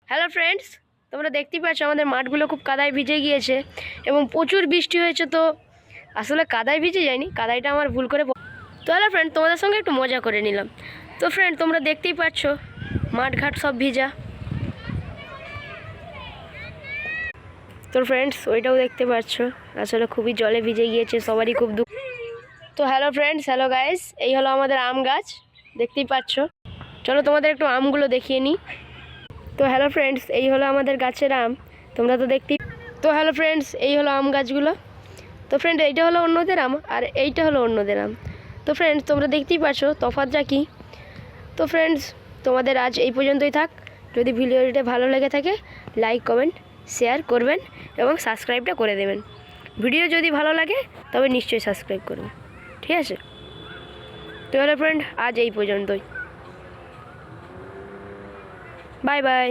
Hello friends, তোমরা দেখতেই পাচ্ছ আমাদের মাঠগুলো খুব কাদায় ভিজে গিয়েছে এবং প্রচুর বৃষ্টি হয়েছে। তো আসলে কাদায় ভিজে যায়নি, কাদাইটা আমার ভুল করে তো হ্যালো ফ্রেন্ড, তোমাদের সঙ্গে একটু মজা করে নিলাম। তো ফ্রেন্ড, তোমরা দেখতেই পাচ্ছ মাঠঘাট সব ভিজা। তো ফ্রেন্ডস, ওইটাও দেখতে পাচ্ছ আসলে খুবই জলে ভিজে গিয়েছে, সবারই খুব দুঃখ। তো হ্যালো ফ্রেন্ডস, হ্যালো গাইস, এই হলো আমাদের আম গাছ, দেখতেই পাচ্ছ। চলো তোমাদের একটু আমগুলো দেখিয়ে নিই। তো হ্যালো ফ্রেন্ডস, এই হলো আমাদের গাছের আম, তোমরা তো দেখতেই। তো হ্যালো ফ্রেন্ডস, এই হলো আম গাছগুলো। তো ফ্রেন্ড, এইটা হলো অন্যদের আম আর এইটা হলো অন্যদের আম। তো ফ্রেন্ডস, তোমরা দেখতেই পাচ্ছ তফাৎটা কী। তো ফ্রেন্ডস, তোমাদের আজ এই পর্যন্তই থাক। যদি ভিডিওটা ভালো লেগে থাকে লাইক কমেন্ট শেয়ার করবেন এবং সাবস্ক্রাইবটা করে দেবেন। ভিডিও যদি ভালো লাগে তবে নিশ্চয়ই সাবস্ক্রাইব করবেন, ঠিক আছে? তো হ্যালো ফ্রেন্ড, আজ এই পর্যন্তই। Bye bye.